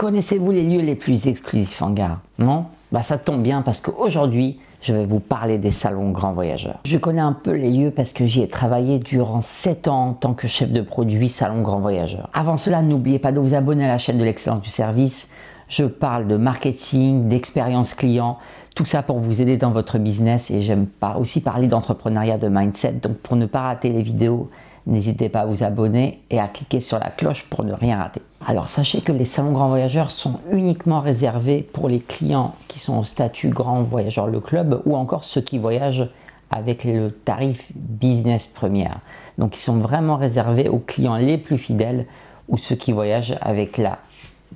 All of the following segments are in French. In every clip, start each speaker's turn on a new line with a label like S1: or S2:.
S1: Connaissez-vous les lieux les plus exclusifs en gare? Non? Bah ça tombe bien parce qu'aujourd'hui, je vais vous parler des salons Grands Voyageurs. Je connais un peu les lieux parce que j'y ai travaillé durant 7 ans en tant que chef de produit Salon Grands Voyageurs. Avant cela, n'oubliez pas de vous abonner à la chaîne de l'excellence du service. Je parle de marketing, d'expérience client, tout ça pour vous aider dans votre business, et j'aime aussi parler d'entrepreneuriat, de mindset. Donc pour ne pas rater les vidéos, n'hésitez pas à vous abonner et à cliquer sur la cloche pour ne rien rater. Alors sachez que les salons Grands Voyageurs sont uniquement réservés pour les clients qui sont au statut Grand Voyageur le club, ou encore ceux qui voyagent avec le tarif business première. Donc ils sont vraiment réservés aux clients les plus fidèles ou ceux qui voyagent avec la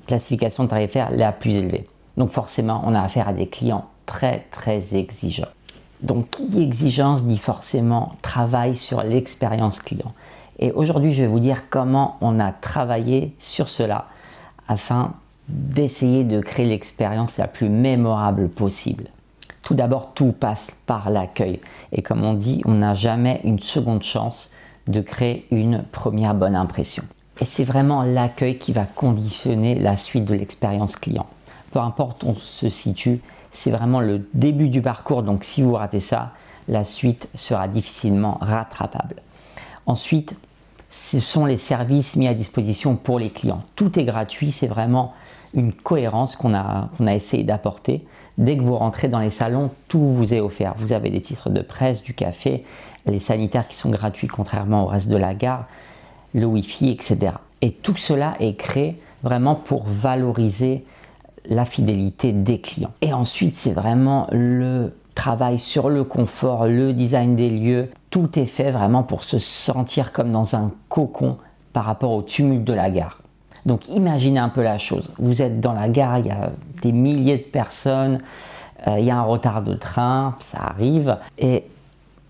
S1: classification tarifaire la plus élevée. Donc forcément, on a affaire à des clients très exigeants. Donc qui dit exigence dit forcément travail sur l'expérience client. Et aujourd'hui, je vais vous dire comment on a travaillé sur cela afin d'essayer de créer l'expérience la plus mémorable possible. Tout d'abord, tout passe par l'accueil. Et comme on dit, on n'a jamais une seconde chance de créer une première bonne impression. Et c'est vraiment l'accueil qui va conditionner la suite de l'expérience client. Peu importe où on se situe, c'est vraiment le début du parcours. Donc si vous ratez ça, la suite sera difficilement rattrapable. Ensuite, ce sont les services mis à disposition pour les clients. Tout est gratuit, c'est vraiment une cohérence qu'on a essayé d'apporter. Dès que vous rentrez dans les salons, tout vous est offert. Vous avez des titres de presse, du café, les sanitaires qui sont gratuits contrairement au reste de la gare, le Wi-Fi, etc. Et tout cela est créé vraiment pour valoriser la fidélité des clients. Et ensuite, c'est vraiment le travail sur le confort, le design des lieux. Tout est fait vraiment pour se sentir comme dans un cocon par rapport au tumulte de la gare. Donc imaginez un peu la chose. Vous êtes dans la gare, il y a des milliers de personnes, il y a un retard de train, ça arrive, et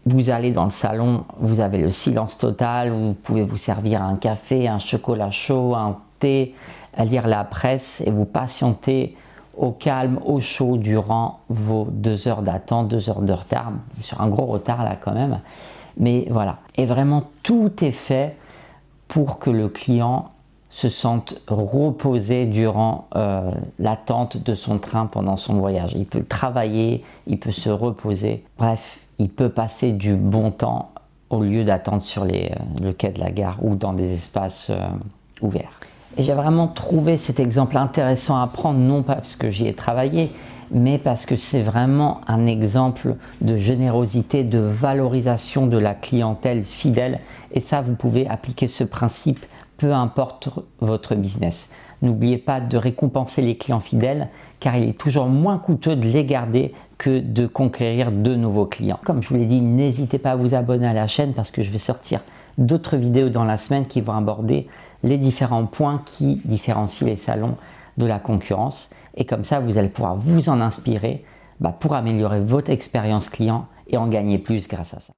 S1: vous allez dans le salon, vous avez le silence total, vous pouvez vous servir un café, un chocolat chaud, un thé, lire la presse et vous patienter au calme, au chaud durant vos 2 heures d'attente, 2 heures de retard, sur un gros retard là quand même. Mais voilà, et vraiment tout est fait pour que le client se sente reposé durant l'attente de son train pendant son voyage. Il peut travailler, il peut se reposer, bref, il peut passer du bon temps au lieu d'attendre sur le quai de la gare ou dans des espaces ouverts. Et j'ai vraiment trouvé cet exemple intéressant à prendre, non pas parce que j'y ai travaillé, mais parce que c'est vraiment un exemple de générosité, de valorisation de la clientèle fidèle. Et ça, vous pouvez appliquer ce principe peu importe votre business. N'oubliez pas de récompenser les clients fidèles, car il est toujours moins coûteux de les garder que de conquérir de nouveaux clients. Comme je vous l'ai dit, n'hésitez pas à vous abonner à la chaîne parce que je vais sortir d'autres vidéos dans la semaine qui vont aborder les différents points qui différencient les salons de la concurrence. Et comme ça, vous allez pouvoir vous en inspirer pour améliorer votre expérience client et en gagner plus grâce à ça.